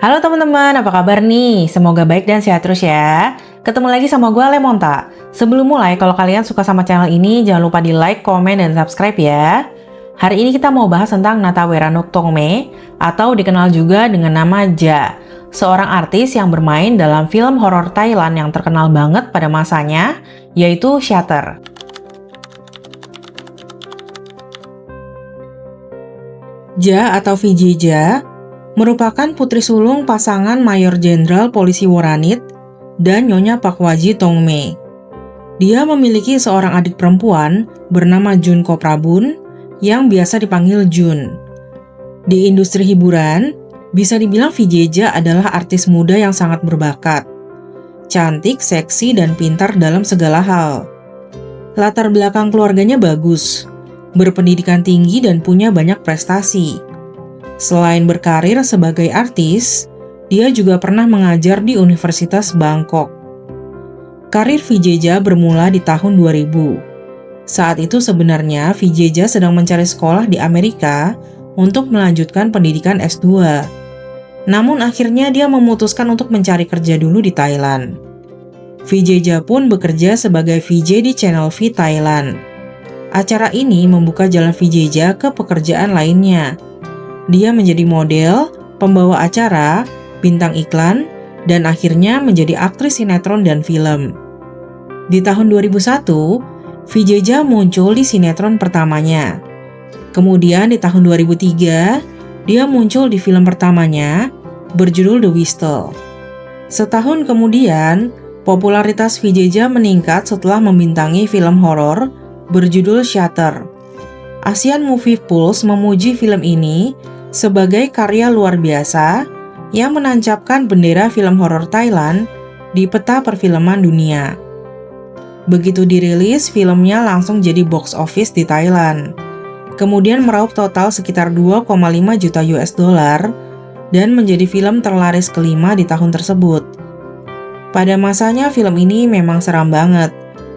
Halo teman-teman, apa kabar nih? Semoga baik dan sehat terus ya. Ketemu lagi sama gue Lemonta. Sebelum mulai, kalau kalian suka sama channel ini, jangan lupa di like, komen, dan subscribe ya. Hari ini kita mau bahas tentang Natawera Nuktongme, atau dikenal juga dengan nama Ja. Seorang artis yang bermain dalam film horor Thailand yang terkenal banget pada masanya, yaitu Shutter. Ja atau Vijay Ja merupakan putri sulung pasangan Mayor Jenderal Polisi Woranit dan Nyonya Pakwaji Tongme. Dia memiliki seorang adik perempuan bernama Junko Prabun yang biasa dipanggil Jun. Di industri hiburan, bisa dibilang Vijay Ja adalah artis muda yang sangat berbakat. Cantik, seksi, dan pintar dalam segala hal. Latar belakang keluarganya bagus, berpendidikan tinggi dan punya banyak prestasi. Selain berkarir sebagai artis, dia juga pernah mengajar di Universitas Bangkok. Karir Vijay Ja bermula di tahun 2000. Saat itu sebenarnya Vijay Ja sedang mencari sekolah di Amerika untuk melanjutkan pendidikan S2. Namun akhirnya dia memutuskan untuk mencari kerja dulu di Thailand. Vijay Ja pun bekerja sebagai VJ di Channel V Thailand. Acara ini membuka jalan Vijay Ja ke pekerjaan lainnya. Dia menjadi model, pembawa acara, bintang iklan, dan akhirnya menjadi aktris sinetron dan film. Di tahun 2001, Vijay Ja muncul di sinetron pertamanya. Kemudian di tahun 2003, dia muncul di film pertamanya, berjudul The Whistle. Setahun kemudian, popularitas Vijay Ja meningkat setelah membintangi film horor berjudul Shutter. Asian Movie Pulse memuji film ini sebagai karya luar biasa yang menancapkan bendera film horor Thailand di peta perfilman dunia. Begitu dirilis, filmnya langsung jadi box office di Thailand. Kemudian meraup total sekitar 2,5 juta US dollar dan menjadi film terlaris kelima di tahun tersebut. Pada masanya film ini memang seram banget.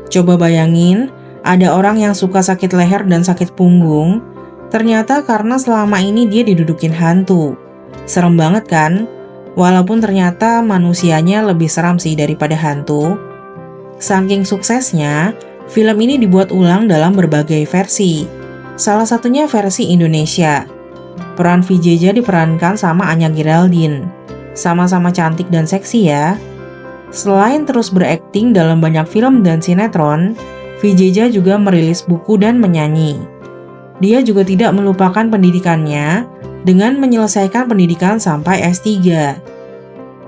Coba bayangin, ada orang yang suka sakit leher dan sakit punggung, ternyata karena selama ini dia didudukin hantu. Serem banget kan? Walaupun ternyata manusianya lebih seram sih daripada hantu. Saking suksesnya, film ini dibuat ulang dalam berbagai versi. Salah satunya versi Indonesia. Peran Vijay Ja diperankan sama Anya Geraldine. Sama-sama cantik dan seksi ya. Selain terus berakting dalam banyak film dan sinetron, Vijay Ja juga merilis buku dan menyanyi. Dia juga tidak melupakan pendidikannya dengan menyelesaikan pendidikan sampai S3.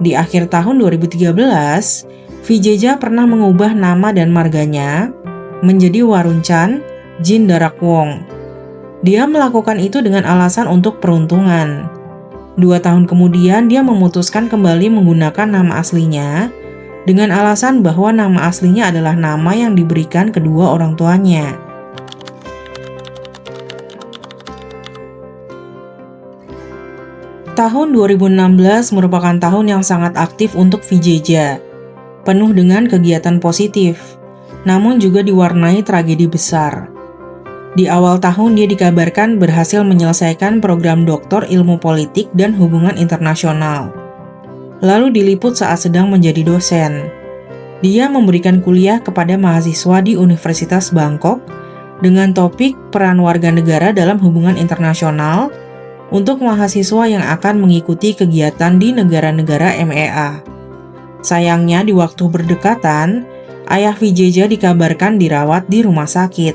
Di akhir tahun 2013, Vijay Ja pernah mengubah nama dan marganya menjadi Warunchan Jin Darakwong. Dia melakukan itu dengan alasan untuk peruntungan. 2 tahun kemudian dia memutuskan kembali menggunakan nama aslinya dengan alasan bahwa nama aslinya adalah nama yang diberikan kedua orang tuanya. Tahun 2016 merupakan tahun yang sangat aktif untuk Vijay Ja, penuh dengan kegiatan positif, namun juga diwarnai tragedi besar. Di awal tahun dia dikabarkan berhasil menyelesaikan program doktor ilmu politik dan hubungan internasional. Lalu diliput saat sedang menjadi dosen. Dia memberikan kuliah kepada mahasiswa di Universitas Bangkok dengan topik peran warga negara dalam hubungan internasional untuk mahasiswa yang akan mengikuti kegiatan di negara-negara MEA. Sayangnya di waktu berdekatan, ayah Vijay Ja dikabarkan dirawat di rumah sakit.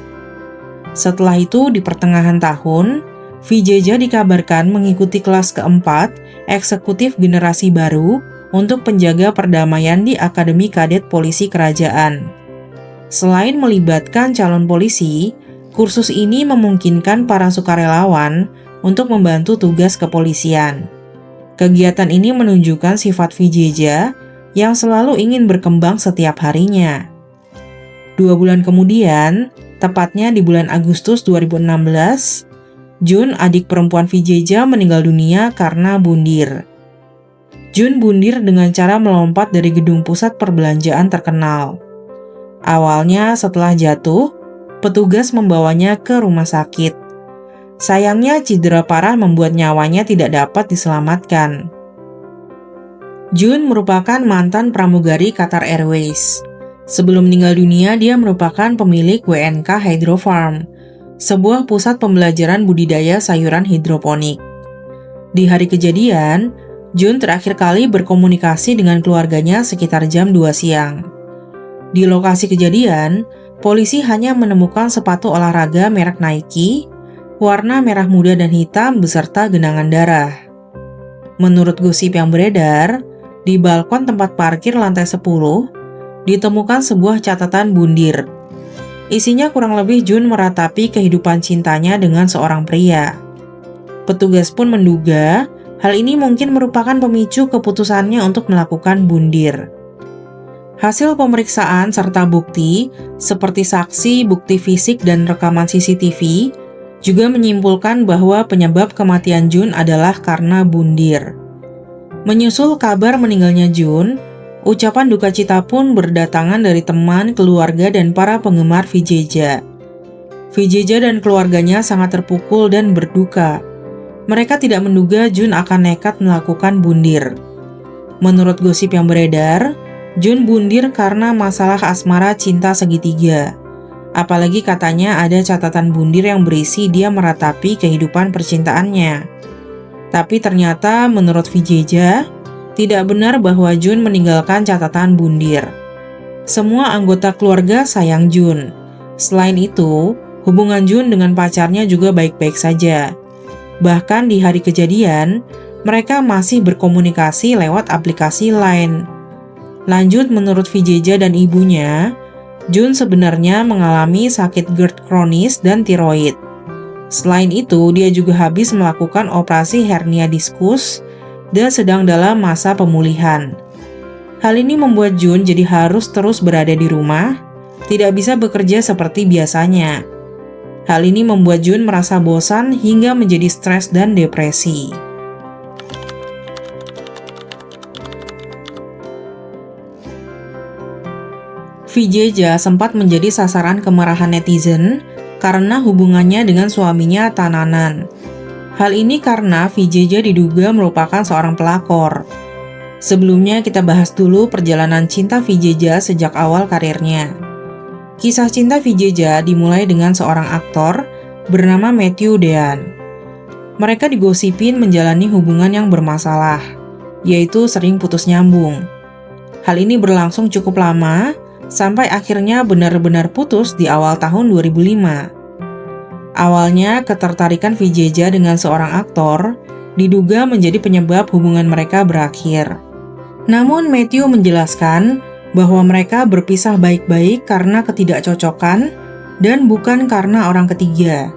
Setelah itu di pertengahan tahun, Vijay Ja dikabarkan mengikuti kelas keempat eksekutif generasi baru untuk penjaga perdamaian di Akademi Kadet Polisi Kerajaan. Selain melibatkan calon polisi, kursus ini memungkinkan para sukarelawan untuk membantu tugas kepolisian. Kegiatan ini menunjukkan sifat Vijay Ja yang selalu ingin berkembang setiap harinya. 2 bulan kemudian, tepatnya di bulan Agustus 2016, Jun, adik perempuan Vijay Ja, meninggal dunia karena bundir. Jun bundir dengan cara melompat dari gedung pusat perbelanjaan terkenal. Awalnya setelah jatuh, petugas membawanya ke rumah sakit. Sayangnya cedera parah membuat nyawanya tidak dapat diselamatkan. Jun merupakan mantan pramugari Qatar Airways. Sebelum meninggal dunia, dia merupakan pemilik WNK Hydro Farm, sebuah pusat pembelajaran budidaya sayuran hidroponik. Di hari kejadian, Jun terakhir kali berkomunikasi dengan keluarganya sekitar jam 2 siang. Di lokasi kejadian, polisi hanya menemukan sepatu olahraga merek Nike, warna merah muda dan hitam beserta genangan darah. Menurut gosip yang beredar, di balkon tempat parkir lantai 10, ditemukan sebuah catatan bundir. Isinya kurang lebih Jun meratapi kehidupan cintanya dengan seorang pria. Petugas pun menduga hal ini mungkin merupakan pemicu keputusannya untuk melakukan bundir. Hasil pemeriksaan serta bukti, seperti saksi, bukti fisik, dan rekaman CCTV, juga menyimpulkan bahwa penyebab kematian Jun adalah karena bundir. Menyusul kabar meninggalnya Jun, ucapan duka cita pun berdatangan dari teman, keluarga, dan para penggemar Vijeja. Vijeja dan keluarganya sangat terpukul dan berduka. Mereka tidak menduga Jun akan nekat melakukan bundir. Menurut gosip yang beredar, Jun bundir karena masalah asmara cinta segitiga. Apalagi katanya ada catatan bundir yang berisi dia meratapi kehidupan percintaannya. Tapi ternyata menurut Vijeja, tidak benar bahwa Jun meninggalkan catatan bundir. Semua anggota keluarga sayang Jun. Selain itu, hubungan Jun dengan pacarnya juga baik-baik saja. Bahkan di hari kejadian, mereka masih berkomunikasi lewat aplikasi Line. Lanjut, menurut Vijeja dan ibunya, Jun sebenarnya mengalami sakit GERD kronis dan tiroid. Selain itu, dia juga habis melakukan operasi hernia diskus dan sedang dalam masa pemulihan. Hal ini membuat Jun jadi harus terus berada di rumah, tidak bisa bekerja seperti biasanya. Hal ini membuat Jun merasa bosan hingga menjadi stres dan depresi. Vijeja sempat menjadi sasaran kemarahan netizen karena hubungannya dengan suaminya Tananan. Hal ini karena Vijeja diduga merupakan seorang pelakor. Sebelumnya kita bahas dulu perjalanan cinta Vijeja sejak awal karirnya. Kisah cinta Vijeja dimulai dengan seorang aktor bernama Matthew Dean. Mereka digosipin menjalani hubungan yang bermasalah, yaitu sering putus nyambung. Hal ini berlangsung cukup lama, sampai akhirnya benar-benar putus di awal tahun 2005. Awalnya, ketertarikan Vijeja dengan seorang aktor diduga menjadi penyebab hubungan mereka berakhir. Namun Matthew menjelaskan bahwa mereka berpisah baik-baik karena ketidakcocokan dan bukan karena orang ketiga.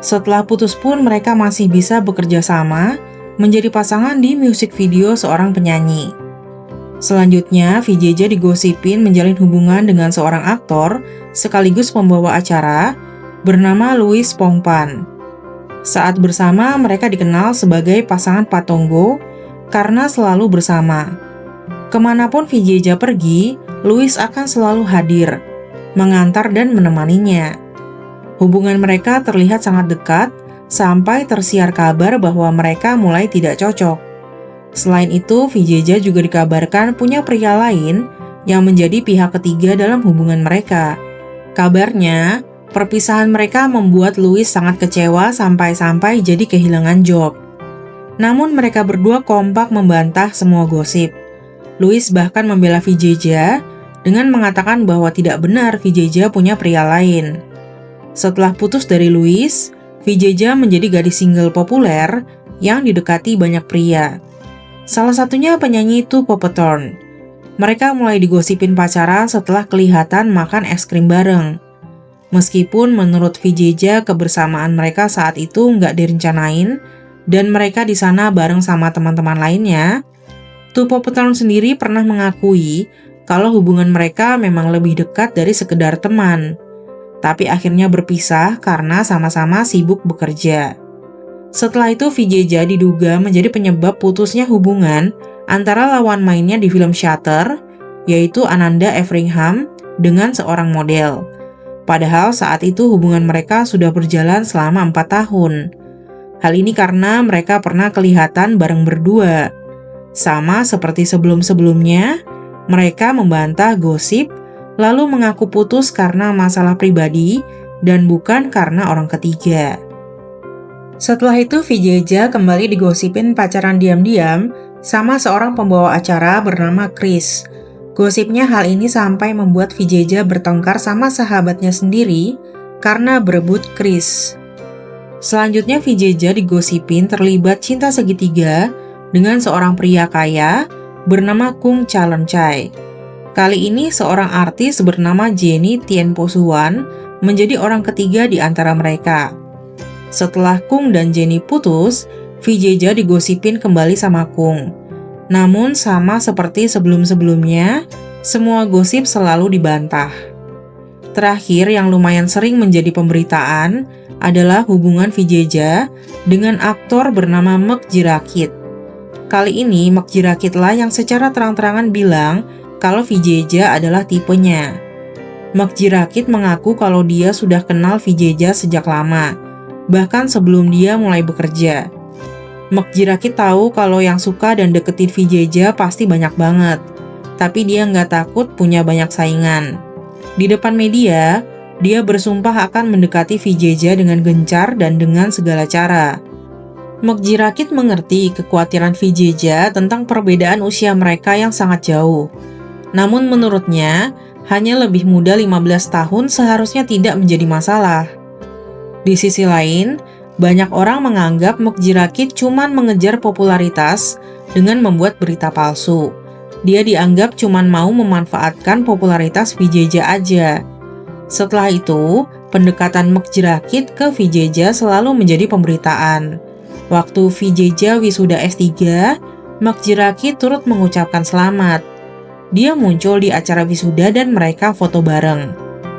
Setelah putus pun mereka masih bisa bekerja sama menjadi pasangan di musik video seorang penyanyi. Selanjutnya, Vijeja digosipin menjalin hubungan dengan seorang aktor sekaligus pembawa acara bernama Louis Pongpan. Saat bersama, mereka dikenal sebagai pasangan Patonggo karena selalu bersama. Kemanapun Vijeja pergi, Louis akan selalu hadir, mengantar dan menemaninya. Hubungan mereka terlihat sangat dekat sampai tersiar kabar bahwa mereka mulai tidak cocok. Selain itu, Vijeja juga dikabarkan punya pria lain yang menjadi pihak ketiga dalam hubungan mereka. Kabarnya, perpisahan mereka membuat Louis sangat kecewa sampai-sampai jadi kehilangan job. Namun mereka berdua kompak membantah semua gosip. Louis bahkan membela Vijeja dengan mengatakan bahwa tidak benar Vijeja punya pria lain. Setelah putus dari Louis, Vijeja menjadi gadis single populer yang didekati banyak pria. Salah satunya penyanyi Tu Poppetorn. Mereka mulai digosipin pacaran setelah kelihatan makan es krim bareng. Meskipun menurut Vijeja kebersamaan mereka saat itu nggak direncanain dan mereka di sana bareng sama teman-teman lainnya, Tu Poppetorn sendiri pernah mengakui kalau hubungan mereka memang lebih dekat dari sekedar teman. Tapi akhirnya berpisah karena sama-sama sibuk bekerja. Setelah itu Vijeja diduga menjadi penyebab putusnya hubungan antara lawan mainnya di film Shutter, yaitu Ananda Everingham dengan seorang model. Padahal saat itu hubungan mereka sudah berjalan selama 4 tahun. Hal ini karena mereka pernah kelihatan bareng berdua. Sama seperti sebelum-sebelumnya, mereka membantah gosip, lalu mengaku putus karena masalah pribadi dan bukan karena orang ketiga. Setelah itu, Vijeja kembali digosipin pacaran diam-diam sama seorang pembawa acara bernama Chris. Gosipnya hal ini sampai membuat Vijeja bertengkar sama sahabatnya sendiri karena berebut Chris. Selanjutnya, Vijeja digosipin terlibat cinta segitiga dengan seorang pria kaya bernama Kung Chalencai. Kali ini seorang artis bernama Jenny Tienposuan menjadi orang ketiga di antara mereka. Setelah Kung dan Jenny putus, Vijeja digosipin kembali sama Kung. Namun sama seperti sebelum-sebelumnya, semua gosip selalu dibantah. Terakhir yang lumayan sering menjadi pemberitaan adalah hubungan Vijeja dengan aktor bernama Mek Jirakit. Kali ini Mek Jirakit lah yang secara terang-terangan bilang kalau Vijeja adalah tipenya. Mek Jirakit mengaku kalau dia sudah kenal Vijeja sejak lama, bahkan sebelum dia mulai bekerja. Mek Jirakit tahu kalau yang suka dan deketin Vijeja pasti banyak banget, tapi dia nggak takut punya banyak saingan. Di depan media, dia bersumpah akan mendekati Vijeja dengan gencar dan dengan segala cara. Mek Jirakit mengerti kekhawatiran Vijeja tentang perbedaan usia mereka yang sangat jauh. Namun menurutnya, hanya lebih muda 15 tahun seharusnya tidak menjadi masalah. Di sisi lain, banyak orang menganggap Mek Jirakit cuman mengejar popularitas dengan membuat berita palsu. Dia dianggap cuman mau memanfaatkan popularitas Vijeja aja. Setelah itu, pendekatan Mek Jirakit ke Vijeja selalu menjadi pemberitaan. Waktu Vijeja wisuda S3, Mek Jirakit turut mengucapkan selamat. Dia muncul di acara wisuda dan mereka foto bareng.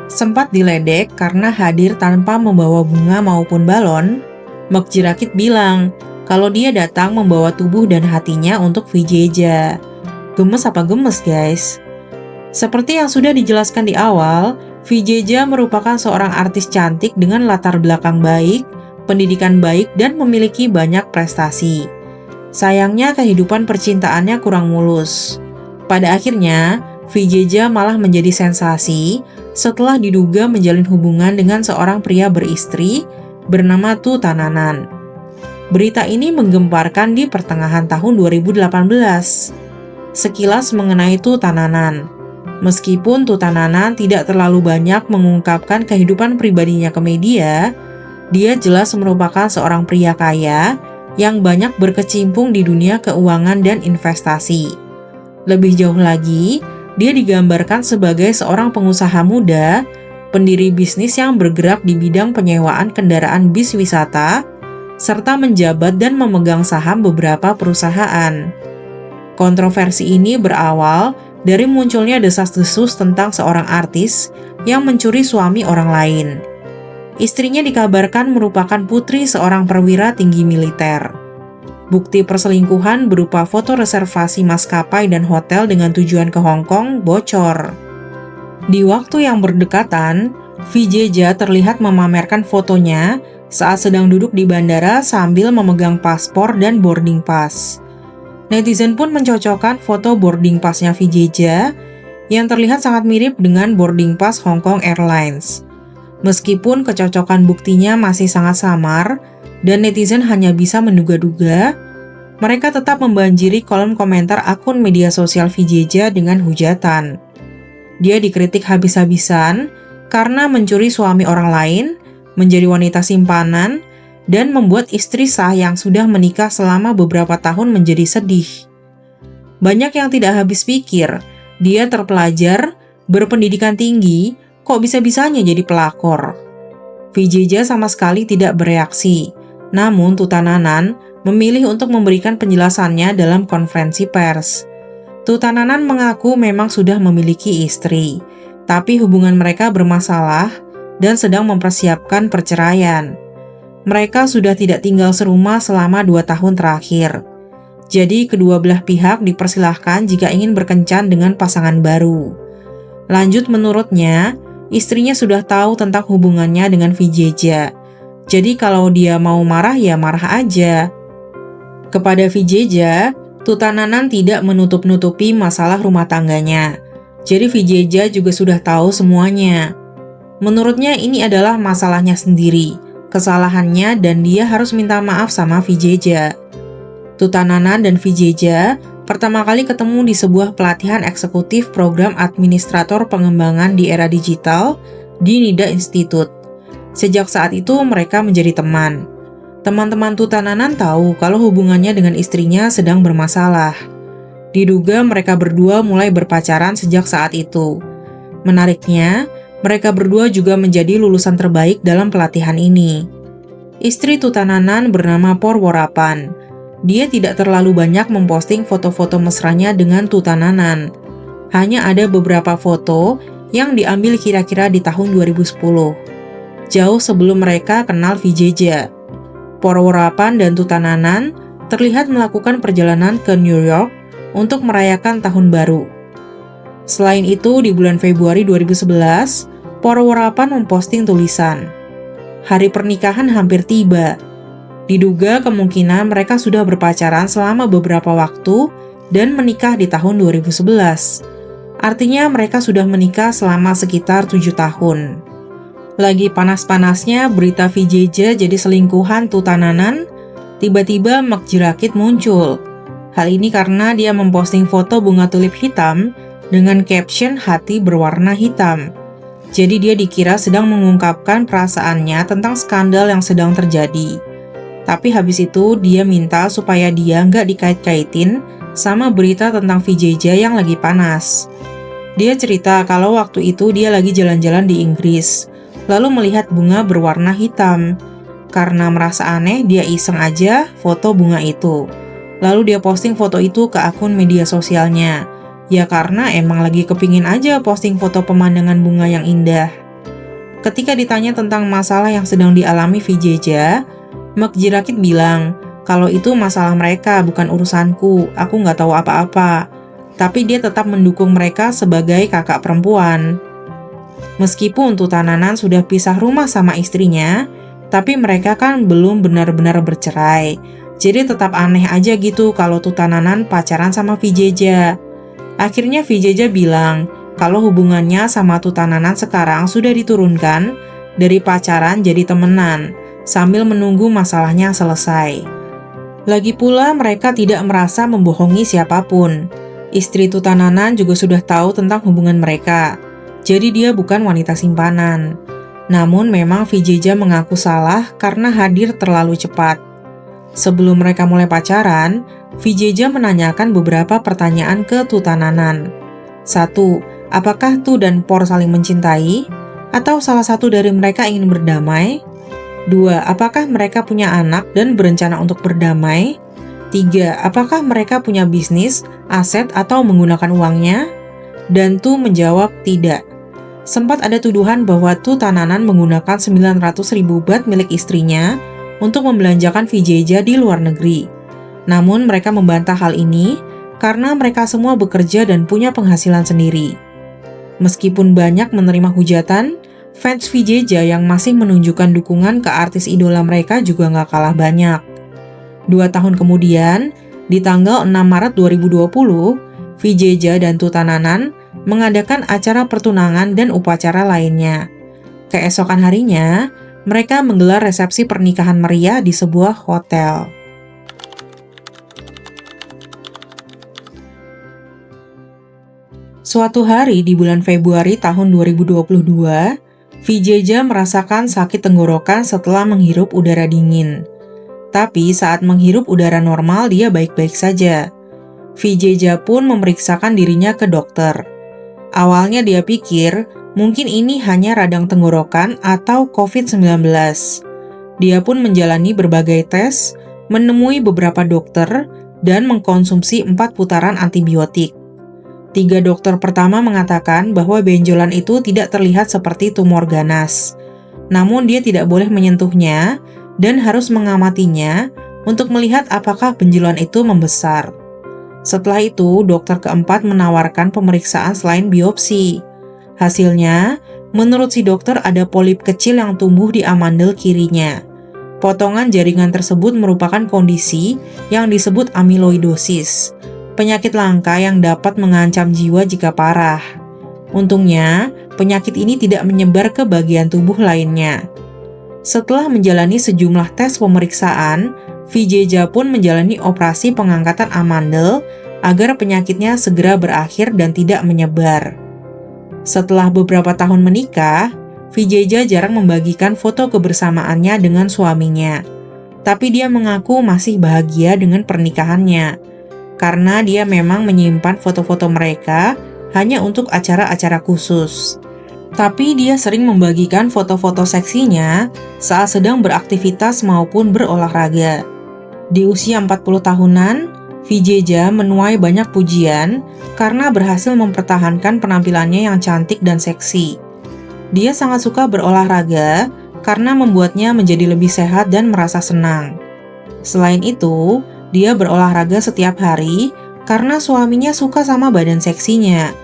Sempat diledek karena hadir tanpa membawa bunga maupun balon, Mek Jirakit bilang kalau dia datang membawa tubuh dan hatinya untuk Vijeja. Gemes apa gemes, guys? Seperti yang sudah dijelaskan di awal, Vijeja merupakan seorang artis cantik dengan latar belakang baik, pendidikan baik, dan memiliki banyak prestasi. Sayangnya kehidupan percintaannya kurang mulus. Pada akhirnya, Vijeja malah menjadi sensasi setelah diduga menjalin hubungan dengan seorang pria beristri bernama Tu Tananan. Berita ini menggemparkan di pertengahan tahun 2018. Sekilas mengenai Tu Tananan. Meskipun Tu Tananan tidak terlalu banyak mengungkapkan kehidupan pribadinya ke media, dia jelas merupakan seorang pria kaya yang banyak berkecimpung di dunia keuangan dan investasi. Lebih jauh lagi, dia digambarkan sebagai seorang pengusaha muda, pendiri bisnis yang bergerak di bidang penyewaan kendaraan bis wisata, serta menjabat dan memegang saham beberapa perusahaan. Kontroversi ini berawal dari munculnya desas-desus tentang seorang artis yang mencuri suami orang lain. Istrinya dikabarkan merupakan putri seorang perwira tinggi militer. Bukti perselingkuhan berupa foto reservasi maskapai dan hotel dengan tujuan ke Hong Kong bocor. Di waktu yang berdekatan, Vijeja terlihat memamerkan fotonya saat sedang duduk di bandara sambil memegang paspor dan boarding pass. Netizen pun mencocokkan foto boarding passnya Vijeja yang terlihat sangat mirip dengan boarding pass Hong Kong Airlines. Meskipun kecocokan buktinya masih sangat samar dan netizen hanya bisa menduga-duga, mereka tetap membanjiri kolom komentar akun media sosial Vijeja dengan hujatan. Dia dikritik habis-habisan karena mencuri suami orang lain, menjadi wanita simpanan, dan membuat istri sah yang sudah menikah selama beberapa tahun menjadi sedih. Banyak yang tidak habis pikir, dia terpelajar, berpendidikan tinggi, kok bisa-bisanya jadi pelakor? Vijeja sama sekali tidak bereaksi, namun Tu Tananan memilih untuk memberikan penjelasannya dalam konferensi pers. Tu Tananan mengaku memang sudah memiliki istri, tapi hubungan mereka bermasalah dan sedang mempersiapkan perceraian. Mereka sudah tidak tinggal serumah selama 2 tahun terakhir. Jadi kedua belah pihak dipersilahkan jika ingin berkencan dengan pasangan baru. Lanjut menurutnya, istrinya sudah tahu tentang hubungannya dengan Vijeja. Jadi kalau dia mau marah ya marah aja. Kepada Vijeja, Tutananan tidak menutup-nutupi masalah rumah tangganya. Jadi Vijeja juga sudah tahu semuanya. Menurutnya ini adalah masalahnya sendiri, kesalahannya, dan dia harus minta maaf sama Vijeja. Tutananan dan Vijeja pertama kali ketemu di sebuah pelatihan eksekutif program administrator pengembangan di era digital di Nida Institute. Sejak saat itu mereka menjadi teman. Teman-teman Tutananan tahu kalau hubungannya dengan istrinya sedang bermasalah. Diduga mereka berdua mulai berpacaran sejak saat itu. Menariknya, mereka berdua juga menjadi lulusan terbaik dalam pelatihan ini. Istri Tutananan bernama Porworapan. Dia tidak terlalu banyak memposting foto-foto mesranya dengan Tutananan. Hanya ada beberapa foto yang diambil kira-kira di tahun 2010. Jauh sebelum mereka kenal Vijeja. Porworapan dan Tutananan terlihat melakukan perjalanan ke New York untuk merayakan tahun baru. Selain itu, di bulan Februari 2011, Porworapan memposting tulisan, "Hari pernikahan hampir tiba." Diduga kemungkinan mereka sudah berpacaran selama beberapa waktu dan menikah di tahun 2011. Artinya mereka sudah menikah selama sekitar 7 tahun. Lagi panas-panasnya berita Vijeja jadi selingkuhan Tutananan, tiba-tiba Mekjirakit muncul. Hal ini karena dia memposting foto bunga tulip hitam dengan caption hati berwarna hitam. Jadi dia dikira sedang mengungkapkan perasaannya tentang skandal yang sedang terjadi. Tapi habis itu dia minta supaya dia nggak dikait-kaitin sama berita tentang Vijeja yang lagi panas. Dia cerita kalau waktu itu dia lagi jalan-jalan di Inggris, lalu melihat bunga berwarna hitam. Karena merasa aneh, dia iseng aja foto bunga itu. Lalu dia posting foto itu ke akun media sosialnya. Ya karena emang lagi kepingin aja posting foto pemandangan bunga yang indah. Ketika ditanya tentang masalah yang sedang dialami Vijeja, Mekjirakit bilang, kalau itu masalah mereka bukan urusanku, aku nggak tahu apa-apa. Tapi dia tetap mendukung mereka sebagai kakak perempuan. Meskipun Tutananan sudah pisah rumah sama istrinya, tapi mereka kan belum benar-benar bercerai. Jadi tetap aneh aja gitu kalau Tutananan pacaran sama Vijeja. Akhirnya Vijeja bilang kalau hubungannya sama Tutananan sekarang sudah diturunkan dari pacaran jadi temenan, sambil menunggu masalahnya selesai. Lagi pula mereka tidak merasa membohongi siapapun. Istri Tutananan juga sudah tahu tentang hubungan mereka. Jadi dia bukan wanita simpanan. Namun memang Vijeja mengaku salah karena hadir terlalu cepat. Sebelum mereka mulai pacaran, Vijeja menanyakan beberapa pertanyaan ke Tutananan. 1. Apakah Tu dan Por saling mencintai? Atau salah satu dari mereka ingin berdamai? 2. Apakah mereka punya anak dan berencana untuk berdamai? 3. Apakah mereka punya bisnis, aset, atau menggunakan uangnya? Dan Tu menjawab tidak. Sempat ada tuduhan bahwa Tutananan menggunakan 900.000 baht milik istrinya untuk membelanjakan Vijeja di luar negeri. Namun mereka membantah hal ini karena mereka semua bekerja dan punya penghasilan sendiri. Meskipun banyak menerima hujatan, fans Vijeja yang masih menunjukkan dukungan ke artis idola mereka juga nggak kalah banyak. 2 tahun kemudian, di tanggal 6 Maret 2020, Vijeja dan Tutananan mengadakan acara pertunangan dan upacara lainnya. Keesokan harinya, mereka menggelar resepsi pernikahan meriah di sebuah hotel. Suatu hari di bulan Februari tahun 2022, Vijeja merasakan sakit tenggorokan setelah menghirup udara dingin. Tapi saat menghirup udara normal dia baik-baik saja. Vijeja pun memeriksakan dirinya ke dokter. Awalnya dia pikir mungkin ini hanya radang tenggorokan atau COVID-19. Dia pun menjalani berbagai tes, menemui beberapa dokter, dan mengkonsumsi 4 putaran antibiotik. 3 dokter pertama mengatakan bahwa benjolan itu tidak terlihat seperti tumor ganas. Namun dia tidak boleh menyentuhnya dan harus mengamatinya untuk melihat apakah benjolan itu membesar. Setelah itu, dokter keempat menawarkan pemeriksaan selain biopsi. Hasilnya, menurut si dokter ada polip kecil yang tumbuh di amandel kirinya. Potongan jaringan tersebut merupakan kondisi yang disebut amyloidosis, penyakit langka yang dapat mengancam jiwa jika parah. Untungnya, penyakit ini tidak menyebar ke bagian tubuh lainnya. Setelah menjalani sejumlah tes pemeriksaan, Vijeja pun menjalani operasi pengangkatan amandel agar penyakitnya segera berakhir dan tidak menyebar. Setelah beberapa tahun menikah, Vijeja jarang membagikan foto kebersamaannya dengan suaminya. Tapi dia mengaku masih bahagia dengan pernikahannya, karena dia memang menyimpan foto-foto mereka hanya untuk acara-acara khusus. Tapi dia sering membagikan foto-foto seksinya saat sedang beraktivitas maupun berolahraga. Di usia 40 tahunan, Vijeja menuai banyak pujian karena berhasil mempertahankan penampilannya yang cantik dan seksi. Dia sangat suka berolahraga karena membuatnya menjadi lebih sehat dan merasa senang. Selain itu, dia berolahraga setiap hari karena suaminya suka sama badan seksinya.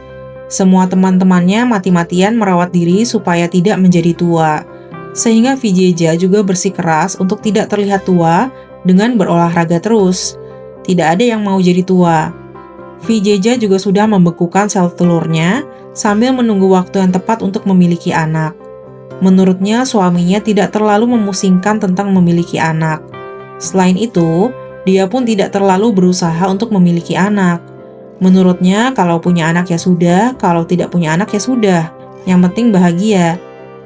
Semua teman-temannya mati-matian merawat diri supaya tidak menjadi tua. Sehingga Vijeja juga bersikeras untuk tidak terlihat tua dengan berolahraga terus. Tidak ada yang mau jadi tua. Vijeja juga sudah membekukan sel telurnya sambil menunggu waktu yang tepat untuk memiliki anak. Menurutnya, suaminya tidak terlalu memusingkan tentang memiliki anak. Selain itu, dia pun tidak terlalu berusaha untuk memiliki anak. Menurutnya, kalau punya anak ya sudah, kalau tidak punya anak ya sudah. Yang penting bahagia.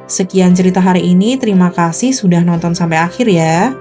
Sekian cerita hari ini, terima kasih sudah nonton sampai akhir ya.